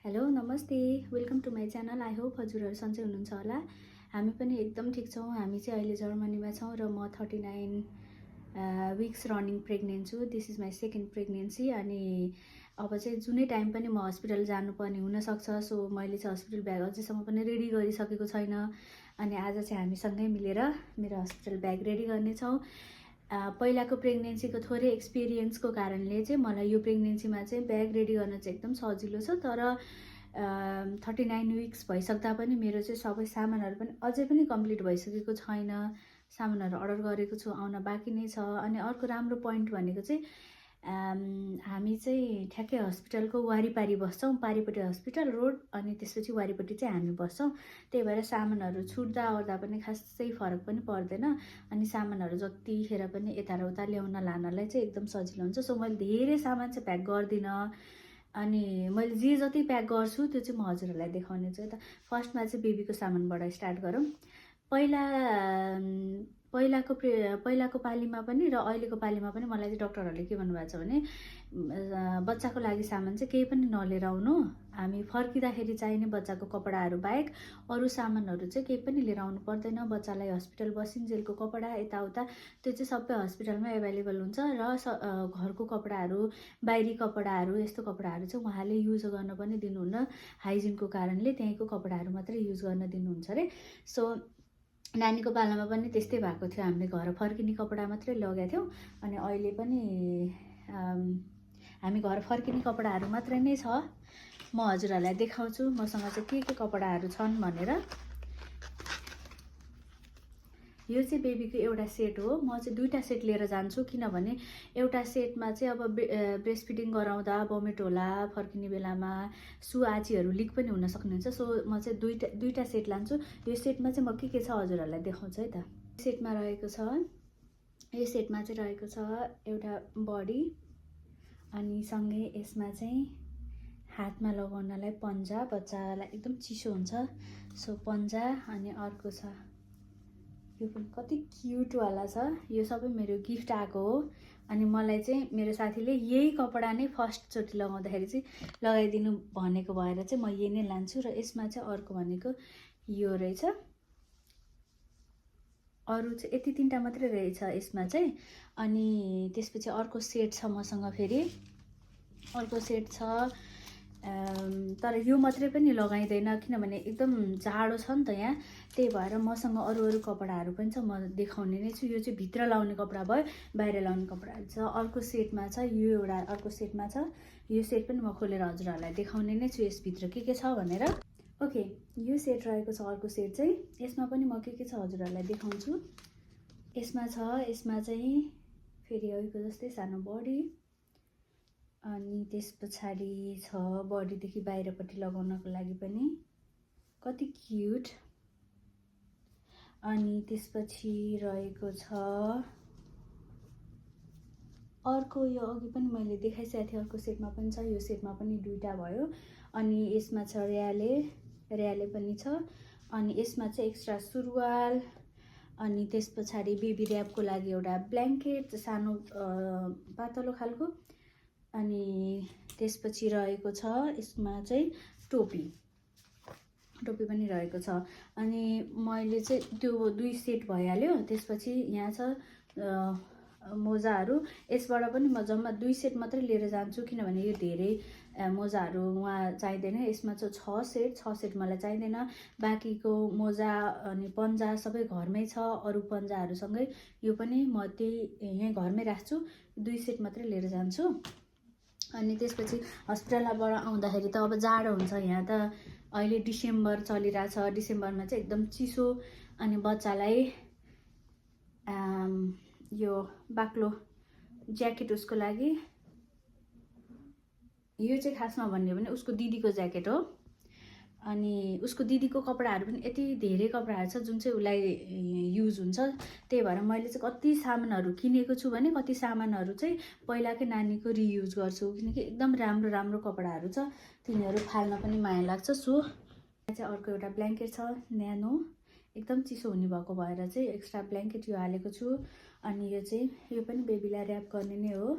Hello नमस्ते welcome to my channel. I hope हजुरहरू सन्चै हुनुहुन्छ होला। हामी पनि एकदम ठिक छौँ। हामी चाहिँ अहिले जर्मनीमा छौँ र म 39 विक्स रनिङ प्रेग्नेन्ट छु। This is my second pregnancy. अनि अब चाहिँ जुनै टाइम पनि म हस्पिटल जानुपर्ने हुनसक्छ। सो मैले चाहिँ हस्पिटल ब्याग अझैसम्म पनि रेडी गरिसकेको छैन। अनि आज चाहिँ हामी सँगै मिलेर मेरो हस्पिटल ब्याग रेडी गर्नेछौँ। पहिलाको प्रेग्नेन्सीको थोरै एक्सपिरियन्सको कारणले चाहिँ मलाई यो प्रेग्नेन्सीमा चाहिँ ब्याग रेडी गर्न चाहिँ एकदम सजिलो छ। तर 39 विक्स भइसक्दा पनि मेरो चाहिँ सबै सामानहरू पनि अझै पनि कम्प्लिट भइसकेको छैन। सामानहरू अर्डर गरेको छु, आउन बाँकी नै छ। अनि अर्को राम्रो पोइन्ट भनेको चाहिँ हामी चाहिँ ठ्याक्कै हस्पिटलको वारिपारि बस्छौँ। पारिपट्टि हस्पिटल रोड अनि त्यसपछि वारिपट्टि चाहिँ हामी बस्छौँ। त्यही भएर सामानहरू छुट्दा ओर्दा पनि खासै फरक पनि पर्दैन। अनि सामानहरू जतिखेर पनि यता र उता ल्याउन लानलाई चाहिँ एकदम सजिलो हुन्छ। सो मैले धेरै सामान चाहिँ प्याक गर्दिनँ। अनि मैले जे जति प्याक गर्छु त्यो चाहिँ म हजुरहरूलाई देखाउने छु। यता फर्स्टमा चाहिँ बेबीको सामानबाट स्टार्ट गरौँ। पहिलाको पालीमा पनि र अहिलेको पालीमा पनि मलाई चाहिँ डक्टरहरूले के भन्नुभएको छ भने बच्चाको लागि सामान चाहिँ केही पनि नलिएर आउनु। हामी फर्किँदाखेरि चाहिने बच्चाको कपडाहरू बाहेक अरू सामानहरू चाहिँ केही पनि लिएर आउनु पर्दैन। बच्चालाई हस्पिटल बसिन्जेलको कपडा यताउता त्यो चाहिँ सबै हस्पिटलमा एभाइलेबल हुन्छ। र घरको कपडाहरू, बाहिरी कपडाहरू, यस्तो कपडाहरू चाहिँ उहाँले युज गर्न पनि दिनुहुन्न। हाइजिनको कारणले त्यहीँको कपडाहरू मात्रै युज गर्न दिनुहुन्छ अरे। सो नानीको पालामा पनि त्यस्तै भएको थियो। हामीले घर फर्किने कपडा मात्रै लगेका थियौँ। अनि अहिले पनि हामी घर फर्किने कपडाहरू मात्रै नै छ। म हजुरहरूलाई देखाउँछु मसँग चाहिँ के कपडाहरू छन् भनेर। यो चाहिँ बेबीको एउटा सेट हो। म चाहिँ दुईवटा सेट लिएर जान्छु, किनभने एउटा सेटमा चाहिँ अब ब्रेस्ट फिडिङ गराउँदा भमिट होला, फर्किने बेलामा सुआचीहरू लिक पनि हुन सक्नुहुन्छ। सो म चाहिँ दुईवटा सेट लान्छु। यो सेटमा चाहिँ म के छ हजुरहरूलाई देखाउँछु है त। सेटमा रहेको छ, यो सेटमा चाहिँ रहेको छ एउटा बडी, अनि सँगै यसमा चाहिँ हातमा लगाउनलाई पन्जा, बच्चालाई एकदम चिसो हुन्छ सो पन्जा। अनि अर्को छ यो पनि कति क्युटवाला छ। यो सबै मेरो गिफ्ट आएको हो। अनि मलाई चाहिँ मेरो साथीले यही कपडा नै फर्स्टचोटि लगाउँदाखेरि चाहिँ लगाइदिनु भनेको भएर चाहिँ म यही नै लान्छु। र यसमा चाहिँ अर्को भनेको यो रहेछ। अरू चाहिँ यति तिनवटा मात्रै रहेछ यसमा चाहिँ। अनि त्यसपछि अर्को सेट छ मसँग, फेरि अर्को सेट छ। तर यो मात्रै पनि लगाइँदैन, किनभने एकदम जाडो छ नि त यहाँ। त्यही भएर मसँग अरू कपडाहरू पनि छ, म देखाउने नै छु। यो चाहिँ भित्र लाउने कपडा भयो, बाहिर लाउने कपडाहरू छ। अर्को सेटमा छ यो एउटा, अर्को सेटमा छ यो सेट पनि म खोलेर हजुरहरूलाई देखाउने नै छु यसभित्र के छ भनेर। ओके, यो सेट रहेको छ अर्को सेट चाहिँ। यसमा पनि म के छ हजुरहरूलाई देखाउँछु। यसमा चाहिँ फेरि अहिलेको जस्तै सानो बडी, अनि त्यस पछाडि छ बडीदेखि बाहिरपट्टि लगाउनको लागि पनि कति क्युट। अनि त्यसपछि रहेको छ अर्को, यो अघि पनि मैले देखाइसकेको थिएँ, अर्को सेटमा पनि छ। यो सेटमा पनि दुईवटा भयो। अनि यसमा छ र्याले पनि छ। अनि यसमा चाहिँ एक्स्ट्रा सुरुवाल, अनि त्यस पछाडि बेबी र्यापको लागि एउटा ब्ल्याङ्केट सानो पातलो खालको। अनि त्यसपछि रहेको छ यसमा चाहिँ टोपी पनि रहेको छ। अनि मैले चाहिँ त्यो दुई सेट भइहाल्यो। त्यसपछि यहाँ छ मोजाहरू। यसबाट पनि म जम्मा दुई सेट मात्रै लिएर जान्छु, किनभने यो धेरै मोजाहरू उहाँ चाहिँदैन। यसमा चाहिँ 6 सेट मलाई चाहिँदैन। बाँकीको मोजा अनि पन्जा सबै घरमै छ। अरू पन्जाहरूसँगै यो पनि म त्यही यहीँ घरमै राख्छु। 2 सेट मात्रै लिएर जान्छु। अनि त्यसपछि हस्पिटलबाट आउँदाखेरि त अब जाडो हुन्छ यहाँ त। अहिले डिसेम्बर चलिरहेछ। डिसेम्बरमा चाहिँ एकदम चिसो। अनि बच्चालाई यो बाक्लो ज्याकेट उसको लागि, यो चाहिँ खासमा भन्ने हो भने उसको दिदीको ज्याकेट हो। अनि उसको दिदीको कपडाहरू पनि यति धेरै कपडाहरू छ जुन चाहिँ उसलाई युज हुन्छ। त्यही भएर मैले चाहिँ कति सामानहरू किनेको छु भने कति सामानहरू चाहिँ पहिलाकै नानीको रियुज गर्छु, किनकि एकदम राम्रो कपडाहरू छ, तिनीहरू फाल्न पनि माया लाग्छ। सो यहाँ चाहिँ अर्को एउटा ब्ल्याङ्केट छ न्यानो, एकदम चिसो हुने भएको भएर चाहिँ एक्स्ट्रा ब्ल्याङ्केट यो हालेको छु। अनि यो पनि बेबीलाई र्याप गर्ने नै हो।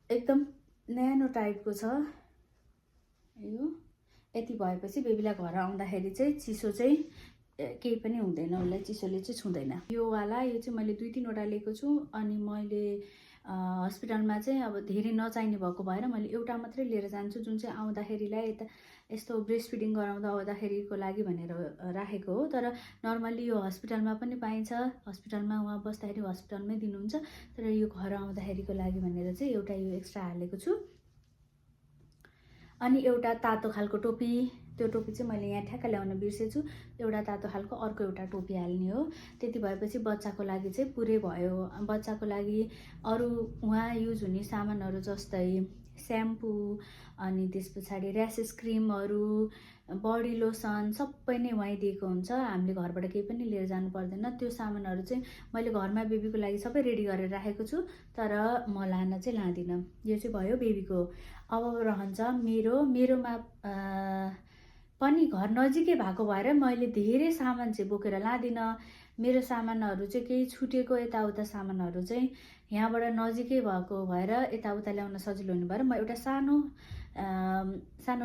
एकदम न्यानो टाइपको छ, यो यति भएपछि बेबीलाई घर आउँदाखेरि चाहिँ चिसो चाहिँ केही पनि हुँदैन, उसलाई चिसोले चाहिँ छुँदैन। यो वाला यो चाहिँ मैले 2-3 वटा लिएको छु अनि मैले हस्पिटलमा चाहिँ अब धेरै नचाहिने भएको भएर मैले एउटा मात्रै लिएर जान्छु, जुन चाहिँ आउँदाखेरिलाई यता यस्तो ब्रेस्ट फिडिङ गराउँदा आउँदाखेरिको लागि भनेर राखेको हो। तर नर्मल्ली यो हस्पिटलमा पनि पाइन्छ, हस्पिटलमा उहाँ बस्दाखेरि हस्पिटलमै दिनुहुन्छ, तर यो घर आउँदाखेरिको लागि भनेर चाहिँ एउटा यो एक्स्ट्रा हालेको छु। अनि एउटा तातो खालको टोपी, त्यो टोपी चाहिँ मैले यहाँ ठ्याक्क ल्याउन बिर्सेछु, एउटा तातो खालको अर्को एउटा टोपी हाल्ने हो। त्यति भएपछि बच्चाको लागि चाहिँ पुरै भयो। बच्चाको लागि अरू उहाँ युज हुने सामानहरू जस्तै स्याम्पू अनि त्यस पछाडि र्यासेस क्रिमहरू, बडी लोसन सबै नै उहाँ दिएको हुन्छ। हामीले घरबाट केही पनि लिएर जानु पर्दैन। त्यो सामानहरू चाहिँ मैले घरमा बेबीको लागि सबै रेडी गरेर राखेको छु, तर म लान चाहिँ लाँदिनँ। यो चाहिँ भयो बेबीको। अब रहन्छ मेरोमा पनि घर नजिकै भएको भएर मैले धेरै सामान चाहिँ बोकेर लाँदिनँ। मेरो सामानहरू चाहिँ केही छुटेको यताउता सामानहरू चाहिँ यहाँबाट नजिकै भएको भएर यताउता ल्याउन सजिलो हुने भएर म एउटा सानो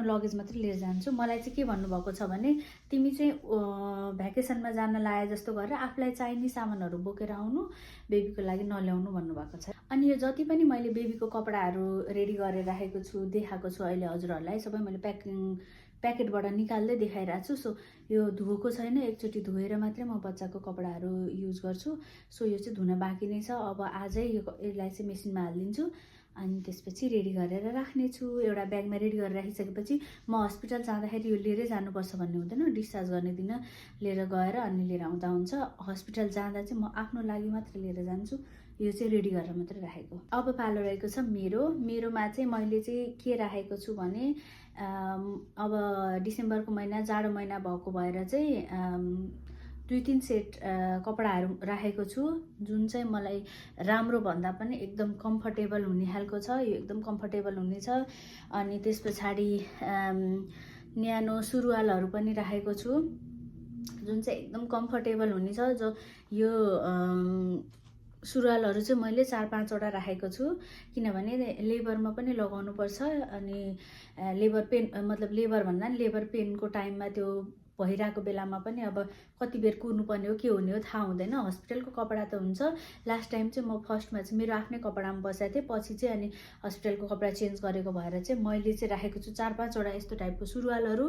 लगेज मात्रै लिएर जान्छु। मलाई चाहिँ के भन्नुभएको छ भने तिमी चाहिँ भ्याकेसनमा जान लाए जस्तो गरेर आफूलाई चाहिने सामानहरू बोकेर आउनु, बेबीको लागि नल्याउनु भन्नुभएको छ। अनि यो जति पनि मैले बेबीको कपडाहरू रेडी गरेर राखेको छु, देखाएको छु अहिले हजुरहरूलाई, सबै मैले प्याकेटबाट निकाल्दै देखाइरहेको छु। सो यो धुएको छैन, एकचोटि धोएर मात्रै म बच्चाको कपडाहरू युज गर्छु। सो यो चाहिँ धुन बाँकी नै छ। अब आजै यसलाई चाहिँ मेसिनमा हालिदिन्छु अनि त्यसपछि रेडी गरेर राख्नेछु। एउटा ब्यागमा रेडी गरेर राखिसकेपछि म हस्पिटल जाँदाखेरि यो लिएरै जानुपर्छ भन्ने हुँदैन। डिस्चार्ज गर्ने दिन लिएर गएर अनि लिएर आउँदा हुन्छ। हस्पिटल जाँदा चाहिँ म आफ्नो लागि मात्र लिएर जान्छु। यो चाहिँ रेडी गरेर मात्रै राखेको। अब पालो रहेको छ मेरोमा चाहिँ मैले चाहिँ के राखेको छु भने अब डिसेम्बरको महिना जाडो महिना भएको भएर चाहिँ 2-3 सेट कपडाहरू राखेको छु, जुन चाहिँ मलाई राम्रो भन्दा पनि एकदम कम्फर्टेबल हुने खालको छ। यो एकदम कम्फर्टेबल हुनेछ। अनि त्यस पछाडि न्यानो सुरुवालहरू पनि राखेको छु, जुन चाहिँ एकदम कम्फर्टेबल हुनेछ। जो यो सुरुवालहरू चाहिँ मैले 4-5 वटा राखेको छु, किनभने लेबरमा पनि लगाउनु पर्छ। अनि लेबर पेनको टाइममा त्यो भइरहेको बेलामा पनि अब कति बेर कुर्नुपर्ने हो के हुने हो थाहा हुँदैन। हस्पिटलको कपडा त हुन्छ। लास्ट टाइम चाहिँ म फर्स्टमा चाहिँ मेरो आफ्नै कपडामा बसेको थिएँ, पछि चाहिँ अनि हस्पिटलको कपडा चेन्ज गरेको भएर चाहिँ मैले चाहिँ राखेको छु 4-5 वटा यस्तो टाइपको सुरुवालहरू।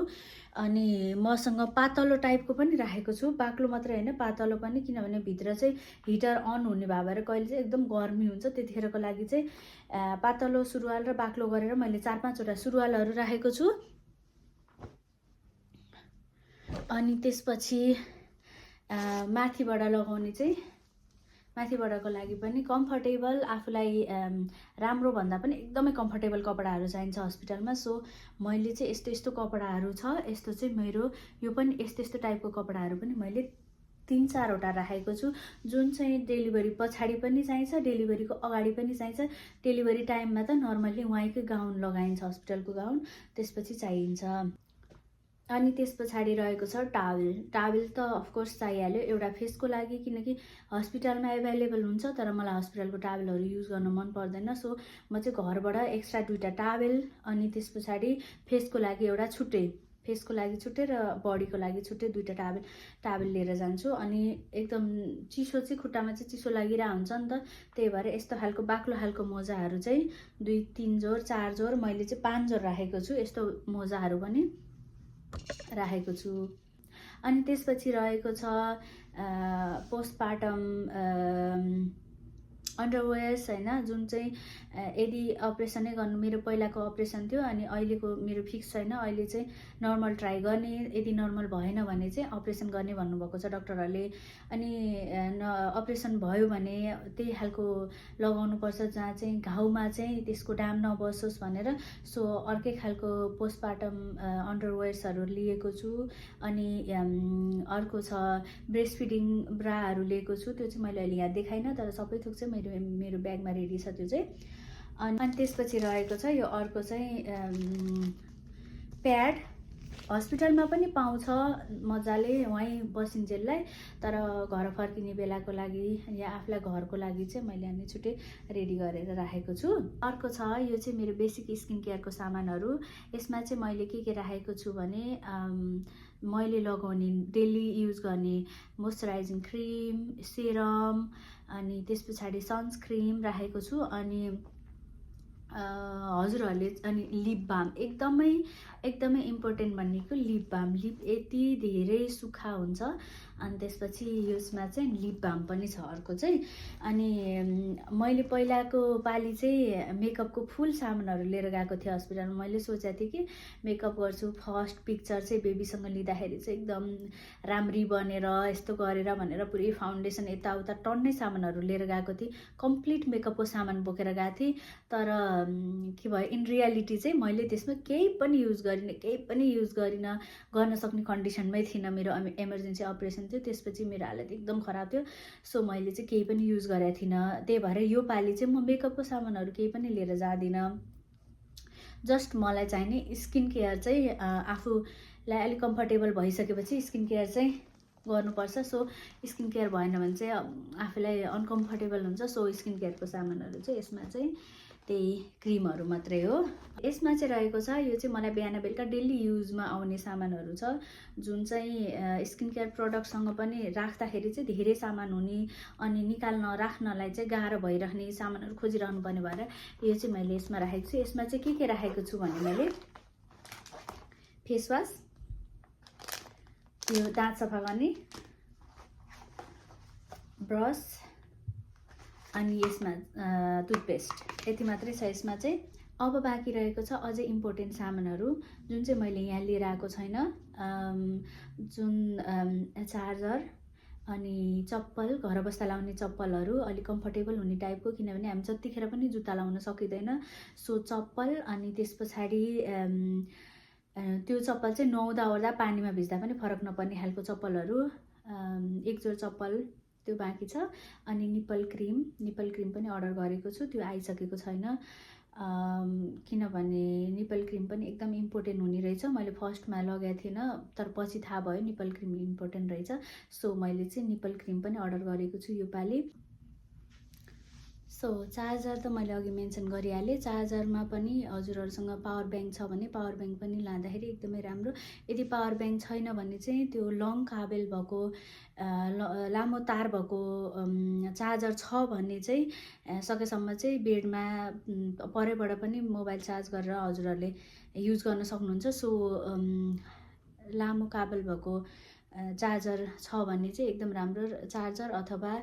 अनि मसँग पातलो टाइपको पनि राखेको छु, बाक्लो मात्रै होइन पातलो पनि, किनभने भित्र चाहिँ हिटर अन हुने भएर कहिले चाहिँ एकदम गर्मी हुन्छ, त्यतिखेरको लागि चाहिँ पातलो सुरुवाल र बाक्लो गरेर मैले 4-5 वटा सुरुवालहरू राखेको छु। अनि त्यसपछि माथिबाट लगाउने चाहिँ माथिबाटको लागि पनि कम्फर्टेबल, आफूलाई राम्रो भन्दा पनि एकदमै कम्फर्टेबल कपडाहरू चाहिन्छ हस्पिटलमा। सो मैले चाहिँ यस्तो कपडाहरू छ, यस्तो चाहिँ मेरो यो पनि यस्तो टाइपको कपडाहरू पनि मैले 3-4 वटा राखेको छु, जुन चाहिँ डेलिभरी पछाडि पनि चाहिन्छ, डेलिभरीको अगाडि पनि चाहिन्छ। डेलिभरी टाइममा त नर्मल्ली उहाँकै गाउन लगाइन्छ, हस्पिटलको गाउन, त्यसपछि चाहिन्छ। अनि त्यस पछाडि रहेको छ टावेल त अफकोर्स चाहिहाल्यो एउटा फेसको लागि, किनकि हस्पिटलमा एभाइलेबल हुन्छ, तर मलाई हस्पिटलको टावेलहरू युज गर्न मन पर्दैन। सो म चाहिँ घरबाट एक्स्ट्रा 2टा टावेल अनि त्यस पछाडि फेसको लागि एउटा छुट्टै, फेसको लागि छुट्टै र बडीको लागि छुट्टै 2टा टावेल लिएर जान्छु। अनि एकदम चिसो चाहिँ खुट्टामा चाहिँ चिसो लागिरहेको हुन्छ नि त, त्यही भएर यस्तो खालको बाक्लो खालको मोजाहरू चाहिँ 2-3 जोर 4 जोर मैले चाहिँ 5 जोर राखेको छु। यस्तो मोजाहरू पनि राखेको छु। अनि त्यसपछि रहेको छ पोस्टपार्टम अन्डरवेयर्स होइन, जुन चाहिँ यदि अपरेसनै गर्नु, मेरो पहिलाको अपरेसन थियो अनि अहिलेको मेरो फिक्स छैन, अहिले चाहिँ नर्मल ट्राई गर्ने, यदि नर्मल भएन भने चाहिँ अपरेसन गर्ने भन्नुभएको छ डक्टरहरूले। अनि अपरेसन भयो भने त्यही खालको लगाउनुपर्छ जहाँ चाहिँ घाउमा चाहिँ त्यसको डाम नबसोस् भनेर। सो अर्कै खालको पोस्टपार्टम अन्डरवेयर्सहरू लिएको छु। अनि अर्को छ ब्रेस्ट फिडिङ ब्राहरू लिएको छु, त्यो चाहिँ मैले अहिले यहाँ देखाइनँ, तर सबै थोक चाहिँ मेरो ब्यागमा रेडी छ त्यो चाहिँ। अनि त्यसपछि रहेको छ यो अर्को चाहिँ प्याड हस्पिटलमा पनि पाउँछ मजाले वहीँ बसिन्जेललाई, तर घर फर्किने बेलाको लागि या आफूलाई घरको लागि चाहिँ मैले अनि छुट्टै रेडी गरेर राखेको छु। अर्को छ यो चाहिँ मेरो बेसिक स्किन केयरको सामानहरू। यसमा चाहिँ मैले के राखेको छु भने मैले लगाउने डेली युज गर्ने मोइस्चराइजिङ क्रिम, सेरम, अनि त्यस पछाडि सन्सक्रिम राखेको छु। अनि हजुरहरूले अनि लिप बाम एकदमै इम्पोर्टेन्ट भनेको लिप बाम। लिप यति धेरै सुक्खा हुन्छ, अनि त्यसपछि यसमा चाहिँ लिप बाम पनि छ अर्को चाहिँ। अनि मैले पहिलाको पालि चाहिँ मेकअपको फुल सामानहरू लिएर गएको थिएँ हस्पिटलमा। मैले सोचेको थिएँ कि मेकअप गर्छु, फर्स्ट पिक्चर चाहिँ बेबीसँग लिँदाखेरि चाहिँ एकदम राम्री बनेर यस्तो गरेर भनेर पुरै फाउन्डेसन यताउता टन्नै सामानहरू लिएर गएको थिएँ, कम्प्लिट मेकअपको सामान बोकेर गएको थिएँ। तर के भयो, इन रियालिटी चाहिँ मैले त्यसमा केही पनि युज गरिनँ, गर्न सक्ने कन्डिसनमै थिइनँ। मेरो इमर्जेन्सी अपरेसन थियो, त्यसपछि मेरो हालत एकदम खराब थियो। सो मैले चाहिँ केही पनि युज गरेको थिइनँ। त्यही भएर यो पालि चाहिँ म मेकअपको सामानहरू केही पनि लिएर जाँदिनँ। जस्ट मलाई चाहिने स्किन केयर चाहिँ आफूलाई अलिक कम्फर्टेबल भइसकेपछि स्किन केयर चाहिँ गर्नुपर्छ। सो स्किन केयर भएन भने चाहिँ आफूलाई अनकम्फर्टेबल हुन्छ। सो स्किन केयरको सामानहरू चाहिँ यसमा चाहिँ त्यही क्रिमहरू मात्रै हो। यसमा चाहिँ रहेको छ, यो चाहिँ मलाई बिहान बेलुका डेली युजमा आउने सामानहरू छ, जुन चाहिँ स्किन केयर प्रडक्टसँग पनि राख्दाखेरि चाहिँ धेरै सामान हुने अनि राख्नलाई चाहिँ गाह्रो भइराख्ने सामानहरू खोजिरहनु पर्ने भएर यो चाहिँ मैले यसमा राखेको छु। यसमा चाहिँ के राखेको छु भने मैले फेस वास, यो दाँत सफा गर्ने ब्रस, अनि यसमा टुथपेस्ट, यति मात्रै छ यसमा चाहिँ। अब बाँकी रहेको छ अझै इम्पोर्टेन्ट सामानहरू जुन चाहिँ मैले यहाँ लिएर आएको छैन, जुन चार्जर अनि चप्पल, घर बस्दा लाउने चप्पलहरू अलिक कम्फर्टेबल हुने टाइपको, किनभने हामी जतिखेर पनि जुत्ता लाउन सकिँदैन। सो चप्पल, अनि त्यस पछाडि त्यो चप्पल चाहिँ नुहाउँदा ओर्दा पानीमा भिज्दा पनि फरक नपर्ने खालको चप्पलहरू, एक जोड चप्पल त्यो बाँकी छ। अनि निप्पल क्रिम पनि अर्डर गरेको छु, त्यो आइसकेको छैन, किनभने निप्पल क्रिम पनि एकदम इम्पोर्टेन्ट हुने रहेछ। मैले फर्स्टमा लगाएको थिइनँ, तर पछि थाहा भयो निप्पल क्रिम इम्पोर्टेन्ट रहेछ। सो मैले चाहिँ निप्पल क्रिम पनि अर्डर गरेको छु यो पालि। सो चार्जर त मैले अघि मेन्सन गरिहालेँ। चार्जरमा पनि हजुरहरूसँग पावर ब्याङ्क छ भने पावर ब्याङ्क पनि लाँदाखेरि एकदमै राम्रो। यदि पावर ब्याङ्क छैन भने चाहिँ त्यो लङ काबेल भएको लामो तार भएको चार्जर छ भने चाहिँ सकेसम्म चाहिँ बेडमा परैबाट पनि मोबाइल चार्ज गरेर हजुरहरूले युज गर्न सक्नुहुन्छ। सो लामो काबेल भएको चार्जर छ भने चाहिँ एकदम राम्रो चार्जर अथवा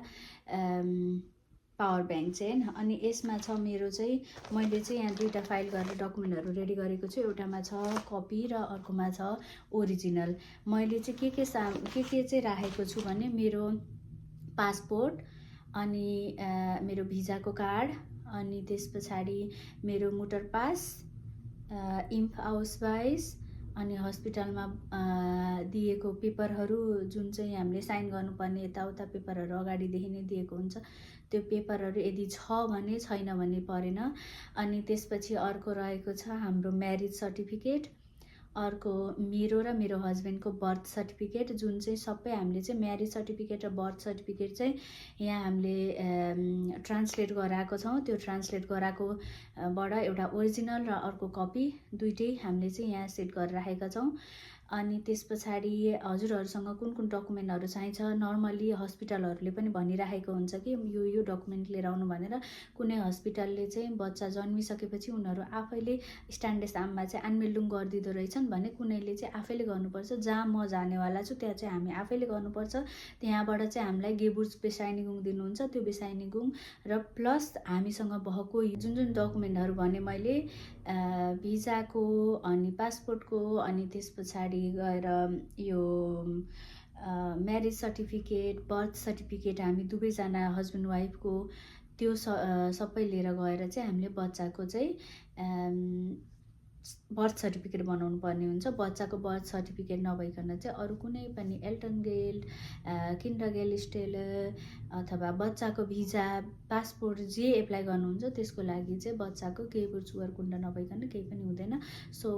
पावर ब्याङ्क चाहिँ। अनि यसमा छ मेरो चाहिँ, मैले चाहिँ यहाँ दुईवटा फाइल गरेर डकुमेन्टहरू रेडी गरेको छु। एउटामा छ कपी र अर्कोमा छ ओरिजिनल। मैले चाहिँ के चाहिँ राखेको छु भने मेरो पासपोर्ट, अनि मेरो भिजाको कार्ड, अनि त्यस पछाडि मेरो मोटर पास, इम्फ आउसवाइस, अनि हस्पिटलमा दिएको पेपरहरू जुन चाहिँ हामीले साइन गर्नुपर्ने यताउता पेपरहरू अगाडिदेखि नै दिएको हुन्छ, त्यो पेपरहरू यदि छ भने, छैन भने परेन। अनि त्यसपछि अर्को रहेको छ हाम्रो म्यारिज सर्टिफिकेट, अर्को मेरो र मेरो हस्बेन्डको बर्थ सर्टिफिकेट, जुन चाहिँ सबै हामीले चाहिँ म्यारिज सर्टिफिकेट र बर्थ सर्टिफिकेट चाहिँ यहाँ हामीले ट्रान्सलेट गराएको छौँ। त्यो ट्रान्सलेट गराएको बाट एउटा ओरिजिनल र अर्को कपी दुइटै हामीले चाहिँ यहाँ सेट गरेर राखेका छौँ। अनि त्यस पछाडि हजुरहरूसँग कुन डकुमेन्टहरू चाहिन्छ, नर्मली हस्पिटलहरूले पनि भनिराखेको हुन्छ कि यो डकुमेन्ट लिएर आउनु भनेर। कुनै हस्पिटलले चाहिँ बच्चा जन्मिसकेपछि उनीहरू आफैले स्ट्यान्डर्ड आममा चाहिँ आनमेल्डुङ गरिदिँदो रहेछन् भने, कुनैले चाहिँ आफैले गर्नुपर्छ। जहाँ म जानेवाला छु त्यहाँ चाहिँ हामी आफैले गर्नुपर्छ। त्यहाँबाट चाहिँ हामीलाई गेबुर्ज बेसाइनिगुङ दिनुहुन्छ, त्यो बेसाइनिगुङ र प्लस हामीसँग भएको जुन डकुमेन्टहरू भने मैले भिजाको, अनि पासपोर्टको, अनि त्यस पछाडि गएर यो म्यारिज सर्टिफिकेट, बर्थ सर्टिफिकेट, हामी दुवैजना हस्बेन्ड वाइफको, त्यो सबै लिएर गएर चाहिँ हामीले बच्चाको चाहिँ बर्थ सर्टिफिकेट बनाउनु पर्ने हुन्छ। बच्चाको बर्थ सर्टिफिकेट नभइकन चाहिँ अरू कुनै पनि एल्टन गेल्ड, किन्डरगेल स्टेलर अथवा बच्चाको भिजा, पासपोर्ट जे एप्लाई गर्नुहुन्छ त्यसको लागि चाहिँ बच्चाको गेबुर्ज वरकुण्ड नभइकन केही पनि हुँदैन। सो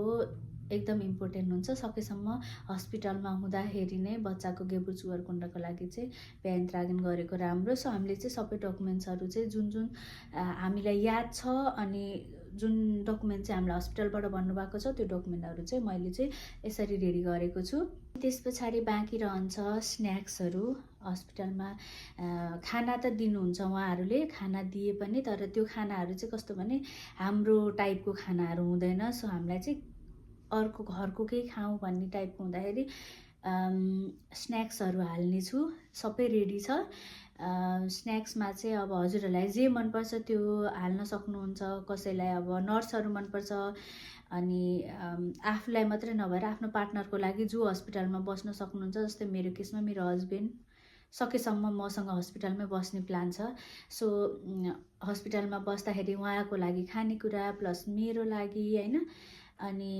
एकदम इम्पोर्टेन्ट हुन्छ। सकेसम्म हस्पिटलमा हुँदाखेरि नै बच्चाको गेबु चुगर कुण्डको लागि चाहिँ प्यारेन्ट गरेको राम्रो। सो हामीले चाहिँ सबै डकुमेन्ट्सहरू चाहिँ जुन जुन हामीलाई याद छ अनि जुन डकुमेन्ट चाहिँ हामीलाई हस्पिटलबाट भन्नुभएको छ त्यो डकुमेन्टहरू चाहिँ मैले चाहिँ यसरी रेडी गरेको छु। त्यस पछाडि बाँकी रहन्छ स्न्याक्सहरू। हस्पिटलमा खाना त दिनुहुन्छ उहाँहरूले, खाना दिए पनि तर त्यो खानाहरू चाहिँ कस्तो भने हाम्रो टाइपको खानाहरू हुँदैन। सो हामीलाई चाहिँ अर्को घरको केही खाऊँ भन्ने टाइपको हुँदाखेरि स्न्याक्सहरू हाल्ने छु। सबै रेडी छ। स्न्याक्समा चाहिँ अब हजुरहरूलाई जे मनपर्छ त्यो हाल्न सक्नुहुन्छ। कसैलाई अब नट्सहरू मनपर्छ अनि आफूलाई मात्रै नभएर आफ्नो पार्टनरको लागि जो हस्पिटलमा बस्न सक्नुहुन्छ। जस्तै मेरो केसमा मेरो हस्बेन्ड सकेसम्म मसँग हस्पिटलमै बस्ने प्लान छ। सो हस्पिटलमा बस्दाखेरि उहाँको लागि खानेकुरा प्लस मेरो लागि होइन, अनि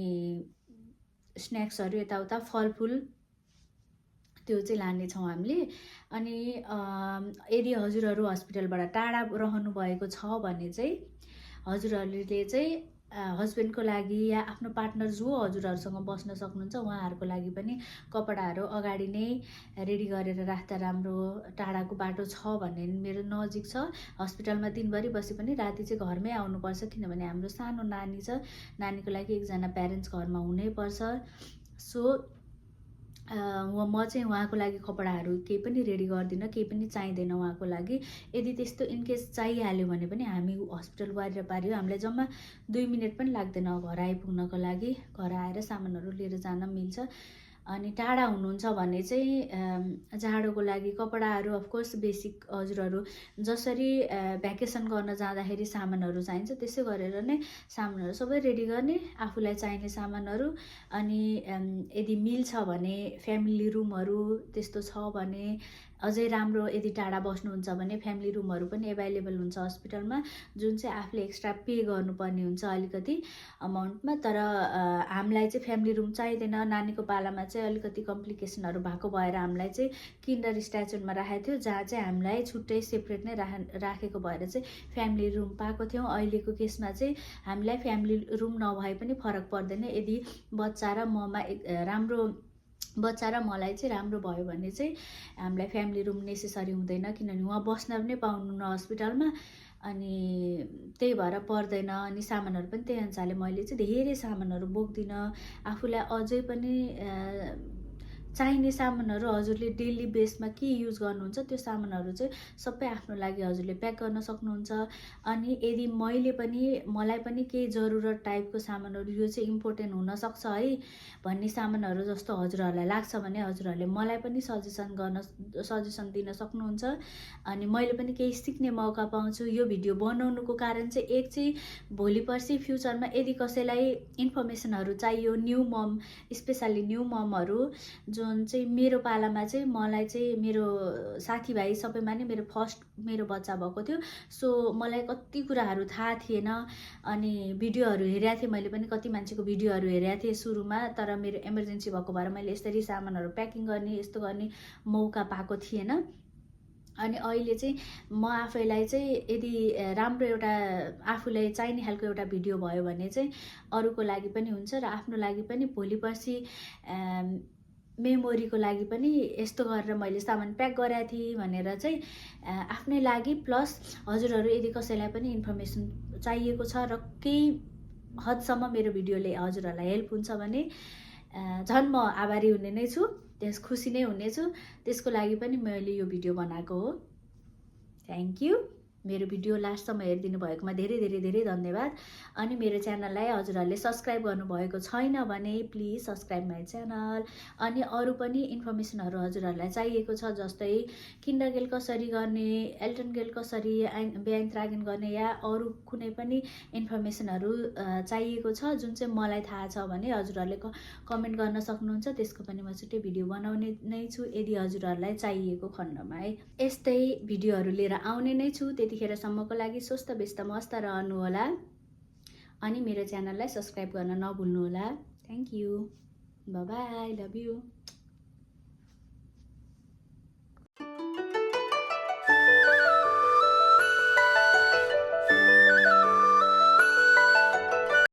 स्न्याक्सहरू यताउता फलफुल त्यो चाहिँ लानेछौँ हामीले। अनि यदि हजुरहरू हस्पिटलबाट टाढा रहनु भएको छ भने चाहिँ हजुरहरूले चाहिँ हस्बेन्डको लागि या आफ्नो पार्टनर जो हजुरहरूसँग बस्न सक्नुहुन्छ उहाँहरूको लागि पनि कपडाहरू अगाडि नै रेडी गरेर राख्दा राम्रो। टाढाको बाटो छ भने मेरो नजिक छ, हस्पिटलमा दिनभरि बसे पनि राति चाहिँ घरमै आउनुपर्छ, किनभने हाम्रो सानो नानी छ। नानीको लागि एकजना प्यारेन्ट्स घरमा हुनैपर्छ। सो म चाहिँ उहाँको लागि कपडाहरू केही पनि रेडी गर्दिनँ, केही पनि चाहिँदैन उहाँको लागि। यदि त्यस्तो इनकेस चाहिहाल्यो भने पनि हामी हस्पिटल वारिएर पारियो हामीलाई जम्मा 2 मिनट पनि लाग्दैन घर आइपुग्नको लागि। घर आएर सामानहरू लिएर जान मिल्छ। अनि टाढा हुनुहुन्छ भने चाहिँ जाडोको लागि कपडाहरू अफकोर्स बेसिक हजुरहरू जसरी भ्याकेसन गर्न जाँदाखेरि सामानहरू चाहिन्छ त्यसै गरेर नै सामानहरू सबै रेडी गर्ने, आफूलाई चाहिने सामानहरू। अनि यदि मिल्छ भने फ्यामिली रुमहरू त्यस्तो छ भने अझै राम्रो। यदि टाढा बस्नुहुन्छ भने फ्यामिली रुमहरू पनि एभाइलेबल हुन्छ हस्पिटलमा, जुन चाहिँ आफूले एक्स्ट्रा पे गर्नुपर्ने हुन्छ अलिकति अमाउन्टमा। तर हामीलाई चाहिँ फ्यामिली रुम चाहिँदैन। नानीको पालामा चाहिँ अलिकति कम्प्लिकेसनहरू भएको भएर हामीलाई चाहिँ किन्डर स्ट्याचरमा राखेको थियो, जहाँ चाहिँ हामीलाई छुट्टै सेपरेट नै राखेको भएर चाहिँ फ्यामिली रुम पाएको थियौँ। अहिलेको केसमा चाहिँ हामीलाई फ्यामिली रुम नभए पनि फरक पर्दैन। यदि बच्चा र मलाई चाहिँ राम्रो भयो भने चाहिँ हामीलाई फ्यामिली रुम नेसेसरी हुँदैन, किनभने उहाँ बस्न पनि पाउनुहुन्न हस्पिटलमा। अनि त्यही भएर पर्दैन। अनि सामानहरू पनि त्यही अनुसारले मैले चाहिँ धेरै सामानहरू बोक्दिनँ। आफूलाई अझै पनि चाहिने सामानहरू हजुरले डेली बेसमा के युज गर्नुहुन्छ त्यो सामानहरू चाहिँ सबै आफ्नो लागि हजुरले प्याक गर्न सक्नुहुन्छ। अनि यदि मलाई पनि केही जरुरत टाइपको सामानहरू यो चाहिँ इम्पोर्टेन्ट हुनसक्छ है भन्ने सामानहरू जस्तो हजुरहरूलाई लाग्छ भने हजुरहरूले मलाई पनि सजेसन दिन सक्नुहुन्छ। अनि मैले पनि केही सिक्ने मौका पाउँछु। यो भिडियो बनाउनुको कारण चाहिँ एक चाहिँ भोलि पर्सि फ्युचरमा यदि कसैलाई इन्फर्मेसनहरू चाहियो, न्यू मम स्पेसल्ली न्यू ममहरू जुन चाहिँ मेरो पालामा चाहिँ मलाई चाहिँ मेरो साथीभाइ सबैमा नै मेरो बच्चा भएको थियो। सो मलाई कति कुराहरू थाहा थिएन। अनि भिडियोहरू हेरेको थिएँ, मैले पनि कति मान्छेको भिडियोहरू हेरेको थिएँ सुरुमा, तर मेरो इमर्जेन्सी भएको भएर मैले यसरी सामानहरू प्याकिङ गर्ने यस्तो गर्ने मौका पाएको थिएन। अनि अहिले चाहिँ म आफैलाई चाहिँ यदि राम्रो एउटा आफूलाई चाहिने खालको एउटा भिडियो भयो भने चाहिँ अरूको लागि पनि हुन्छ र आफ्नो लागि पनि भोलि पर्सि मेमोरीको लागि पनि यस्तो गरेर मैले सामान प्याक गरेको थिएँ भनेर चाहिँ आफ्नै लागि प्लस हजुरहरू यदि कसैलाई पनि इन्फर्मेसन चाहिएको छ र केही हदसम्म मेरो भिडियोले हजुरहरूलाई हेल्प हुन्छ भने झन् म आभारी हुने नै छु, खुसी नै हुनेछु। त्यसको लागि पनि मैले यो भिडियो बनाएको हो। Thank you. मेरो भिडियो लास्टसम्म हेरिदिनु भएकोमा धेरै धेरै धेरै धन्यवाद। अनि मेरो च्यानललाई हजुरहरूले सब्सक्राइब गर्नुभएको छैन भने प्लिज सब्सक्राइब माई च्यानल। अनि अरू पनि इन्फर्मेसनहरू हजुरहरूलाई चाहिएको छ, जस्तै किन्डरगेल कसरी गर्ने, एल्टनगेल कसरी ब्याङ्क गर्ने या अरू कुनै पनि इन्फर्मेसनहरू चाहिएको छ जुन चाहिँ मलाई थाहा छ भने हजुरहरूले कमेन्ट गर्न सक्नुहुन्छ। त्यसको पनि म छुट्टै भिडियो बनाउने नै छु यदि हजुरहरूलाई चाहिएको खण्डमा है। यस्तै भिडियोहरू लिएर आउने नै छु। त्यतिखेरसम्मको लागि स्वस्थ व्यस्त मस्त रहनुहोला अनि मेरो च्यानललाई सब्सक्राइब गर्न नभुल्नुहोला। Thank you. Bye bye. Love you.